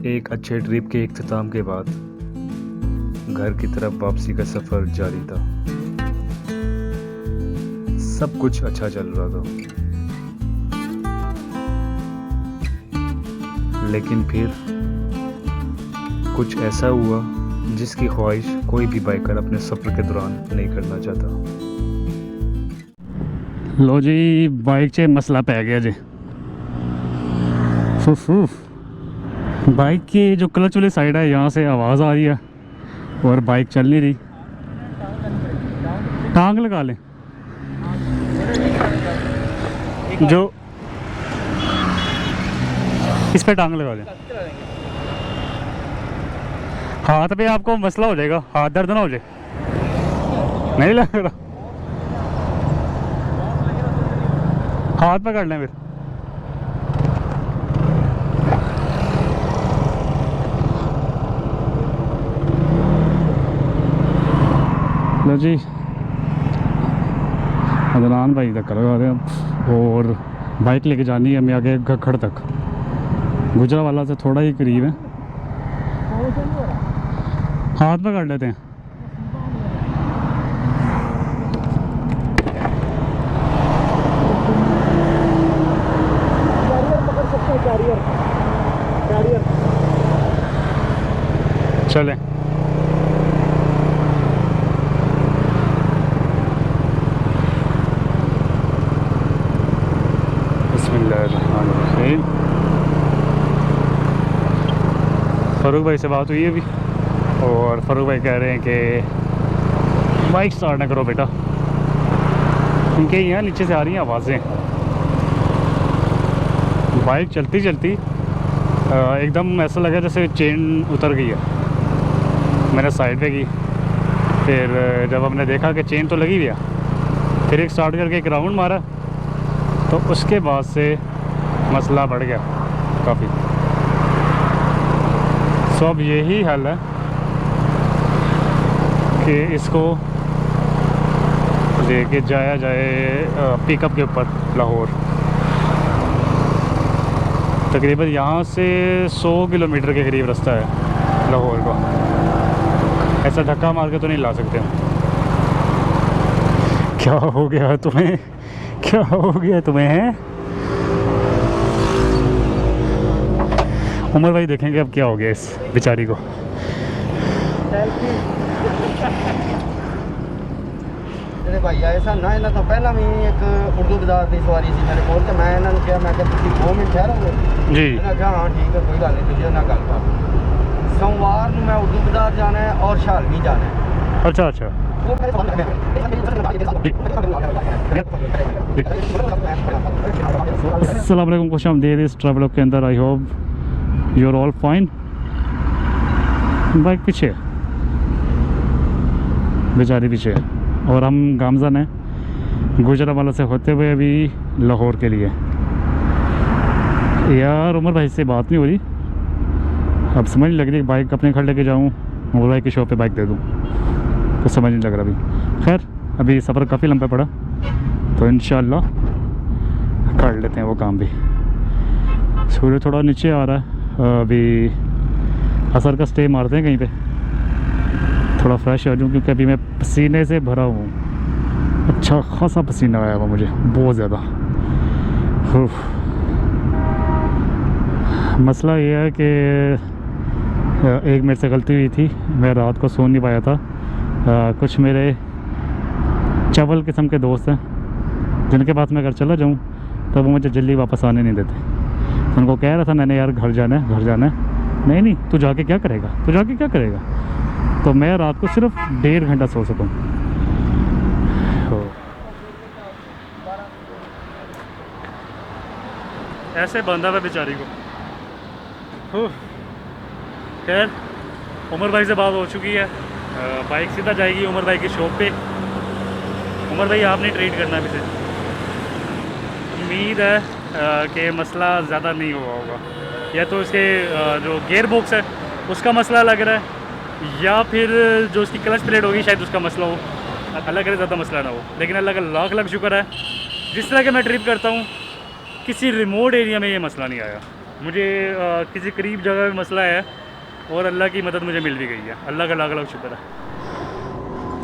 एक अच्छे ट्रिप के इख्तिताम के बाद घर की तरफ वापसी का सफ़र जारी था। सब कुछ अच्छा चल रहा था, लेकिन फिर कुछ ऐसा हुआ जिसकी ख्वाहिश कोई भी बाइकर अपने सफ़र के दौरान नहीं करना चाहता। लो जी, बाइक च मसला पै गया जी। बाइक की जो क्लच वाली साइड है यहाँ से आवाज़ आ रही है और बाइक चल नहीं रही। टांग लगा लें जो इस पे टांग लगा लें। हाथ पे आपको मसला हो जाएगा, हाथ दर्द ना हो जाए। नहीं लग रहा, हाथ पे कर लें फिर। लो जी, अदनान भाई तक लगा रहे हैं और बाइक लेके जानी है हमें आगे गखड़ तक। गुजरावाला से थोड़ा ही करीब है, हाथ में कर लेते हैं। चलें। बिस्मिल्लाहिर्रहमानिर्रहीम। फ़ारूक भाई से बात हुई है अभी और फ़ारूक भाई कह रहे हैं कि बाइक स्टार्ट ना करो बेटा, क्योंकि यहाँ नीचे से आ रही हैं आवाज़ें। बाइक चलती चलती एकदम ऐसा लगा जैसे चेन उतर गई है। मैंने साइड पे की, फिर जब हमने देखा कि चेन तो लगी हुई है, फिर एक स्टार्ट करके एक राउंड मारा, तो उसके बाद से मसला बढ़ गया काफ़ी। सो अब यही हल है कि इसको लेके जाया जाए पिकअप के ऊपर लाहौर। तकरीबन यहाँ से 100 किलोमीटर के करीब रास्ता है लाहौर का। ऐसा धक्का मार के तो नहीं ला सकते हम। क्या हो गया तुम्हें, क्या हो गया तुम्हें है? उमर भाई देखेंगे अब क्या हो गया इस बेचारी को। भैया ऐसा ना इन्होंने तो पहला भी एक उर्दू बाजार की सवारी थी मेरे को, मैं इन्होंने कहा मैं 2 मिनट ठहरोगे जी? इन्होंने कहा हाँ ठीक है कोई गल नहीं, तुझे ना गल कर। सोमवार को मैं उर्दू बाजार जाना है और शालमी जाना है। अच्छा अच्छा। अस्सलाम वालेकुम, खुश आमदीद इस ट्रैवल के अंदर। I hope you are all fine. Bike पीछे बेचारी पीछे और हम गामजन हैं गुजरावाला से होते हुए अभी लाहौर के लिए। यार उमर भाई से बात नहीं हो रही, अब समझ नहीं लग रही बाइक अपने घर लेके जाऊँ उमर भाई की शॉप पे बाइक दे दूँ, तो समझ नहीं लग रहा अभी। खैर अभी सफ़र काफ़ी लंबा पड़ा, तो इंशाल्लाह कर लेते हैं वो काम भी। सूर्य थोड़ा नीचे आ रहा है, अभी असर का स्टे मारते हैं कहीं पे, थोड़ा फ्रेश हो जाऊँ, क्योंकि अभी मैं पसीने से भरा हूँ। अच्छा खासा पसीना आया हुआ मुझे, बहुत ज़्यादा। मसला ये है कि एक मेरे से गलती हुई थी, मैं रात को सो नहीं पाया था। कुछ मेरे चवल किस्म के दोस्त हैं जिनके पास मैं घर चला जाऊँ तब वो मुझे जल्दी वापस आने नहीं देते। उनको कह रहा था मैंने, यार घर जाना है, घर जाना है। नहीं नहीं, तू जाके क्या करेगा, तू जाके क्या करेगा? तो मैं रात को सिर्फ 1.5 घंटा सो सकूँ। ऐसे बंदा है बेचारी को। खैर उमर भाई से बात हो चुकी है, बाइक सीधा जाएगी उमर भाई की शॉप पे। उमर भाई आपने ट्रीट करना भी से, उम्मीद है कि मसला ज़्यादा नहीं हुआ होगा, या तो इसके जो गेयर बॉक्स है उसका मसला लग रहा है, या फिर जो उसकी क्लच प्लेट होगी शायद उसका मसला हो। अल्लाह करे ज़्यादा मसला ना हो, लेकिन अल्लाह का लाख लाख शुक्र है जिस तरह के मैं ट्रिप करता हूँ किसी रिमोट एरिया में ये मसला नहीं आया। मुझे किसी करीब जगह में मसला है और अल्लाह की मदद मुझे मिल भी गई है। अल्लाह का लाख शुक्र है।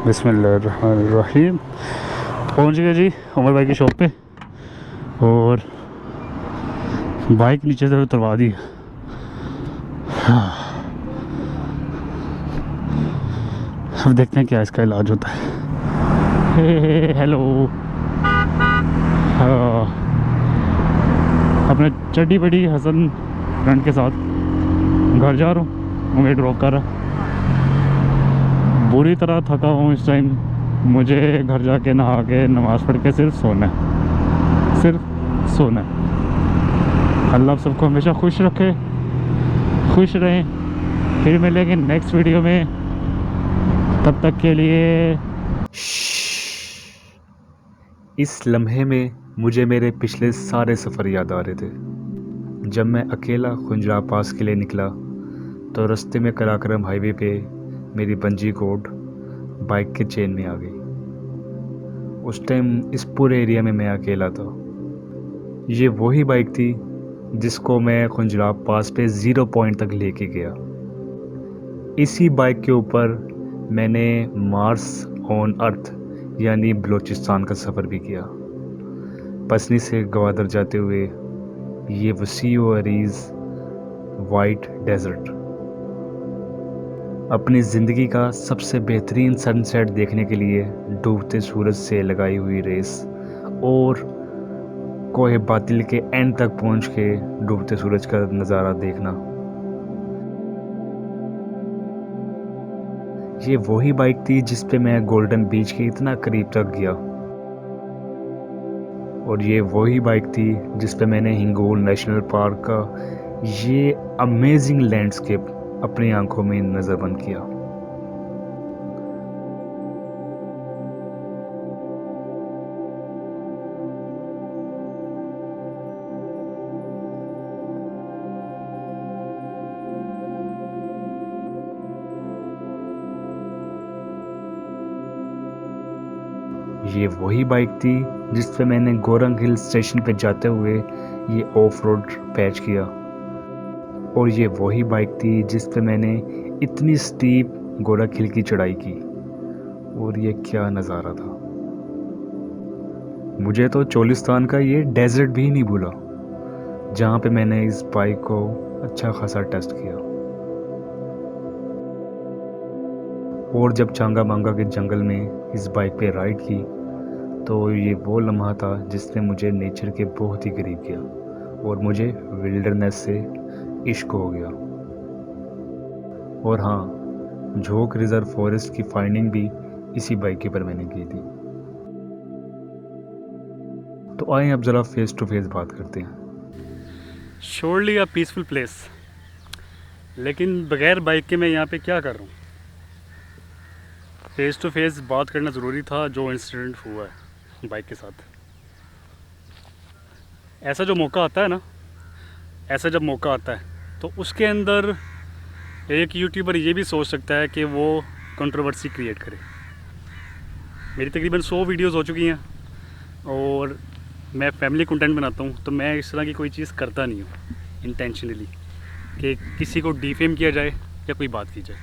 बिस्मिल्लाहिर्रहमानिर्रहीम। पहुँच गए जी उमर भाई की शॉप पे और बाइक नीचे से उतरवा दी। अब देखते हैं क्या इसका इलाज होता है। हेलो। हाँ, अपने चड्डी बड़ी हसन फ्रेंड के साथ घर जा रहा हूँ, मुझे ड्रॉप कर रहा। बुरी तरह थका हूँ इस टाइम। मुझे घर जाके नहा के नमाज़ पढ़ के सिर्फ सोना है, सिर्फ सोना है। अल्लाह आप सबको हमेशा खुश रखे, खुश रहें। फिर मिलेंगे नेक्स्ट वीडियो में, तब तक के लिए। इस लम्हे में मुझे मेरे पिछले सारे सफ़र याद आ रहे थे। जब मैं अकेला खुंजरा पास के लिए निकला तो रास्ते में कराक्रम हाईवे पे मेरी बंजी कोड बाइक के चेन में आ गई। उस टाइम इस पूरे एरिया में मैं अकेला था। ये वही बाइक थी जिसको मैं खुंजरा पास पे 0 पॉइंट तक लेके गया। इसी बाइक के ऊपर मैंने मार्स ऑन अर्थ यानी बलूचिस्तान का सफ़र भी किया। पसनी से गवादर जाते हुए ये वसी व अरीज़ वाइट डेजर्ट, अपनी ज़िंदगी का सबसे बेहतरीन सनसेट देखने के लिए डूबते सूरज से लगाई हुई रेस और कोहे बातिल के एंड तक पहुंच के डूबते सूरज का नज़ारा देखना। ये वही बाइक थी जिस पे मैं गोल्डन बीच के इतना करीब तक गया और ये वही बाइक थी जिस पे मैंने हिंगोल नेशनल पार्क का ये अमेजिंग लैंडस्केप अपनी आंखों में नज़रबंद किया। ये वही बाइक थी जिस पे मैंने गोरंग हिल स्टेशन पे जाते हुए ये ऑफ रोड पैच किया और ये वही बाइक थी जिस पे मैंने इतनी स्टीप गोरंग हिल की चढ़ाई की और ये क्या नज़ारा था। मुझे तो चोलिस्तान का ये डेजर्ट भी नहीं भूला जहाँ पे मैंने इस बाइक को अच्छा खासा टेस्ट किया। और जब चांगा मांगा के जंगल में इस बाइक पे राइड की तो ये वो लम्हा था जिसने मुझे नेचर के बहुत ही करीब किया और मुझे विल्डरनेस से इश्क हो गया। और हाँ, झोंक रिजर्व फॉरेस्ट की फाइंडिंग भी इसी बाइक के पर मैंने की थी। तो आए अब ज़रा फेस टू फेस बात करते हैं। श्योरली अ पीसफुल प्लेस, लेकिन बगैर बाइक के मैं यहाँ पे क्या कर रहा हूँ। फेस टू फेस बात करना ज़रूरी था जो इंसिडेंट हुआ है बाइक के साथ। ऐसा जो मौका आता है ना, ऐसा जब मौका आता है तो उसके अंदर एक यूट्यूबर ये भी सोच सकता है कि वो कंट्रोवर्सी क्रिएट करे। मेरी तकरीबन 100 वीडियोस हो चुकी हैं और मैं फैमिली कंटेंट बनाता हूँ, तो मैं इस तरह की कोई चीज़ करता नहीं हूँ इंटेंशनली कि किसी को डिफेम किया जाए या कोई बात की जाए।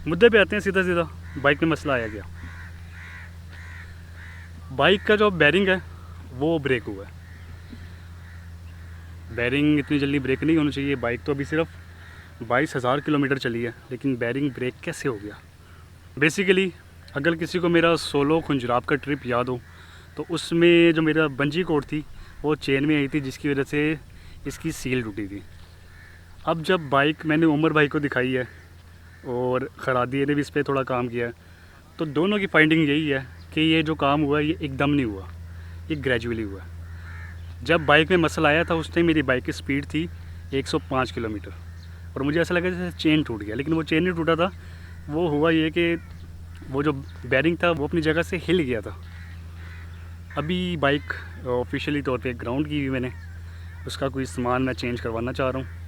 मुद्दे पे आते हैं सीधा सीधा। बाइक में मसला आया गया, बाइक का जो बैरिंग है वो ब्रेक हुआ है। बैरिंग इतनी जल्दी ब्रेक नहीं होनी चाहिए। बाइक तो अभी सिर्फ 22,000 किलोमीटर चली है, लेकिन बैरिंग ब्रेक कैसे हो गया। बेसिकली अगर किसी को मेरा सोलो खुंजराब का ट्रिप याद हो तो उसमें जो मेरा बंजी कोड थी वो चेन में आई थी, जिसकी वजह से इसकी सील टूटी थी। अब जब बाइक मैंने उमर भाई को दिखाई है और खरादी ने भी इस पर थोड़ा काम किया है, तो दोनों की फाइंडिंग यही है कि ये जो काम हुआ ये एकदम नहीं हुआ, ये ग्रेजुअली हुआ। जब बाइक में मसला आया था उस टाइम मेरी बाइक की स्पीड थी 105 किलोमीटर और मुझे ऐसा लगा जैसे चेन टूट गया, लेकिन वो चेन नहीं टूटा था। वो हुआ ये कि वो जो बैरिंग था वो अपनी जगह से हिल गया था। अभी बाइक ऑफिशियली तौर पे ग्राउंड की हुई मैंने, उसका कोई सामान मैं चेंज करवाना चाह रहा हूँ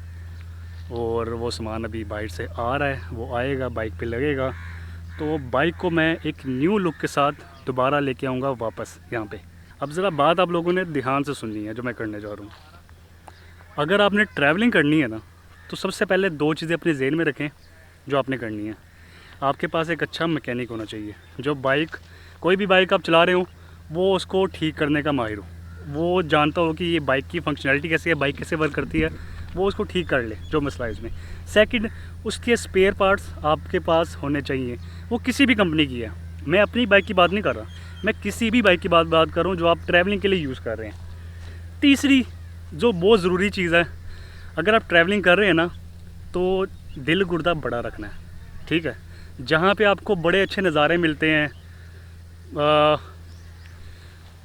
और वो सामान अभी बाइक से आ रहा है, वो आएगा, बाइक पे लगेगा, तो बाइक को मैं एक न्यू लुक के साथ दोबारा लेके आऊँगा वापस यहाँ पे। अब ज़रा बात आप लोगों ने ध्यान से सुननी है जो मैं करने जा रहा हूँ। अगर आपने ट्रैवलिंग करनी है ना, तो सबसे पहले 2 चीज़ें अपने ज़हन में रखें जो आपने करनी है। आपके पास एक अच्छा मैकेनिक होना चाहिए, जो बाइक, कोई भी बाइक आप चला रहे हो, वो उसको ठीक करने का माहिर हो, वो जानता हो कि ये बाइक की फंक्शनैलिटी कैसी है, बाइक कैसे वर्क करती है, वो उसको ठीक कर ले जो मसला है इसमें। सेकंड, उसके स्पेयर पार्ट्स आपके पास होने चाहिए, वो किसी भी कंपनी की है। मैं अपनी बाइक की बात नहीं कर रहा, मैं किसी भी बाइक की बात कर रहा हूँ जो आप ट्रैवलिंग के लिए यूज़ कर रहे हैं। तीसरी जो बहुत ज़रूरी चीज़ है, अगर आप ट्रैवलिंग कर रहे हैं ना, तो दिल गुर्दा बड़ा रखना है, ठीक है। जहाँ पे आपको बड़े अच्छे नज़ारे मिलते हैं,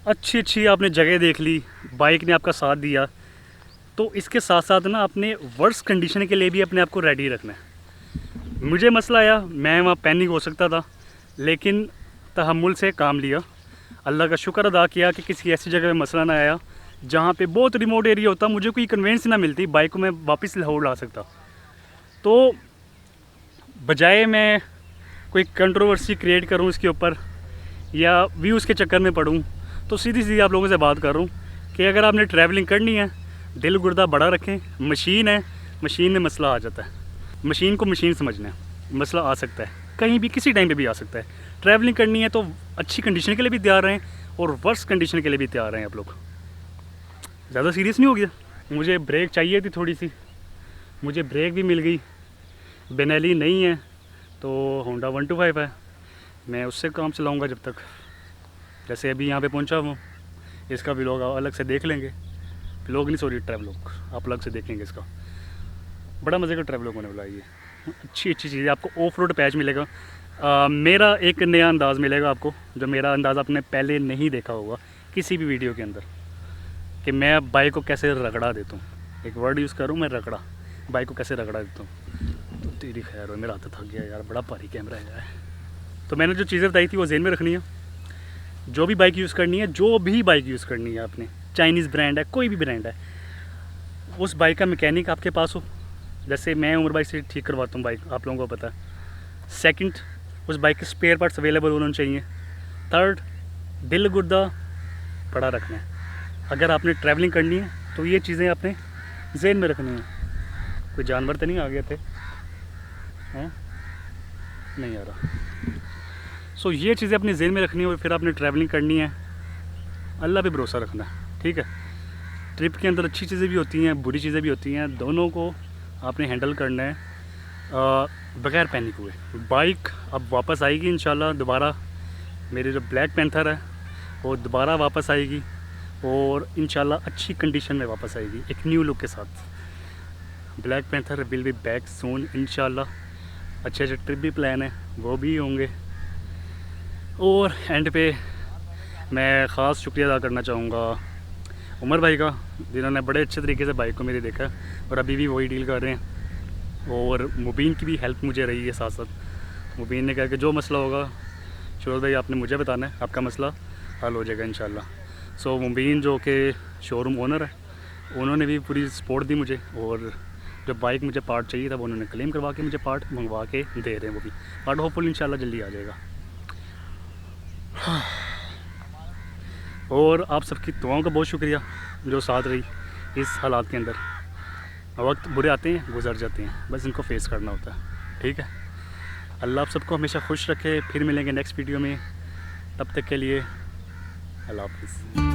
अच्छी अच्छी आपने जगह देख ली, बाइक ने आपका साथ दिया, तो इसके साथ साथ ना अपने वर्स्ट कंडीशन के लिए भी अपने आप को रेडी रखना है। मुझे मसला आया, मैं वहाँ पैनिक हो सकता था, लेकिन तहम्मुल से काम लिया, अल्लाह का शुक्र अदा किया कि किसी ऐसी जगह में मसला ना आया जहाँ पे बहुत रिमोट एरिया होता, मुझे कोई कन्वेंस ना मिलती, बाइक को मैं वापस लाहौर ला सकता। तो बजाय मैं कोई कंट्रोवर्सी क्रिएट करूँ इसके ऊपर या व्यूज़ के चक्कर में पड़ूँ, तो सीधी सीधी आप लोगों से बात कर रहा हूँ कि अगर आपने ट्रैवलिंग करनी है, दिल गुर्दा बड़ा रखें। मशीन है, मशीन में मसला आ जाता है, मशीन को मशीन समझना है, मसला आ सकता है, कहीं भी किसी टाइम पे भी आ सकता है। ट्रैवलिंग करनी है तो अच्छी कंडीशन के लिए भी तैयार रहें और वर्स्ट कंडीशन के लिए भी तैयार रहें आप लोग। ज़्यादा सीरियस नहीं हो गया। मुझे ब्रेक चाहिए थी थोड़ी सी, मुझे ब्रेक भी मिल गई। बेनेली नहीं है तो होंडा 125 है, मैं उससे काम चलाऊँगा जब तक। जैसे अभी यहाँ पे पहुँचा हूँ, इसका व्लॉग अलग से देख लेंगे, व्लॉग नहीं सॉरी ट्रैवलॉग आप अलग से देखेंगे। इसका बड़ा मज़े का ट्रैवलॉग होने वाला है ये, अच्छी चीज़ है। आपको ऑफ रोड पैच मिलेगा, मेरा एक नया अंदाज़ मिलेगा आपको, जो मेरा अंदाज़ आपने पहले नहीं देखा होगा किसी भी वीडियो के अंदर, कि मैं बाइक को कैसे रगड़ा देता हूँ। एक वर्ड यूज़ करूँ मैं, रगड़ा, बाइक को कैसे रगड़ा देता हूँ। तो तेरी खैर हो, मेरा हाथ थक गया यार, बड़ा भारी कैमरा है। तो मैंने जो चीज़ें बताई थी वो ज़हन में रखनी है। जो भी बाइक यूज़ करनी है, जो भी बाइक यूज़ करनी है आपने, चाइनीज़ ब्रांड है, कोई भी ब्रांड है, उस बाइक का मैकेनिक आपके पास हो। जैसे मैं उमर बाइक से ठीक करवाता हूँ बाइक, आप लोगों को पता है। सेकंड, उस बाइक के स्पेयर पार्ट्स अवेलेबल होने चाहिए। थर्ड, दिल गुर्दा बड़ा रखना है। अगर आपने ट्रैवलिंग करनी है तो ये चीज़ें आपने ज़हन में रखनी है। कोई जानवर तो नहीं आ गए थे हैं? नहीं आ रहा। सो ये चीज़ें अपने ज़हन में रखनी है और फिर आपने ट्रैवलिंग करनी है, अल्लाह पे भरोसा रखना है, ठीक है। ट्रिप के अंदर अच्छी चीज़ें भी होती हैं, बुरी चीज़ें भी होती हैं, दोनों को आपने हैंडल करना है बगैर पैनिक हुए। बाइक अब वापस आएगी इंशाल्लाह दोबारा। मेरी जो ब्लैक पैंथर है वो दोबारा वापस आएगी और इंशाल्लाह अच्छी कंडीशन में वापस आएगी, एक न्यू लुक के साथ। Black panther will be back soon इंशाल्लाह। अच्छे अच्छे ट्रिप भी प्लान है, वो भी होंगे। और एंड पे मैं ख़ास शुक्रिया अदा करना चाहूँगा उमर भाई का, जिन्होंने बड़े अच्छे तरीके से बाइक को मेरी देखा और अभी भी वही डील कर रहे हैं। और मुबीन की भी हेल्प मुझे रही है साथ साथ। मुबीन ने कहा कि जो मसला होगा शोर भाई आपने मुझे बताना है, आपका मसला हल हो जाएगा इंशाल्लाह। सो मुबीन जो कि शोरूम ओनर है, उन्होंने भी पूरी सपोर्ट दी मुझे, और जब बाइक मुझे पार्ट चाहिए था वो उन्होंने क्लेम करवा के मुझे पार्ट मंगवा के दे रहे हैं। वो भी पार्ट होपफुल इंशाल्लाह जल्दी आ जाएगा। और आप सबकी दुआओं का बहुत शुक्रिया जो साथ रही इस हालात के अंदर। वक्त बुरे आते हैं, गुजर जाते हैं, बस इनको फेस करना होता है, ठीक है। अल्लाह आप सबको हमेशा खुश रखे। फिर मिलेंगे नेक्स्ट वीडियो में, तब तक के लिए अल्लाह हाफ़िज़।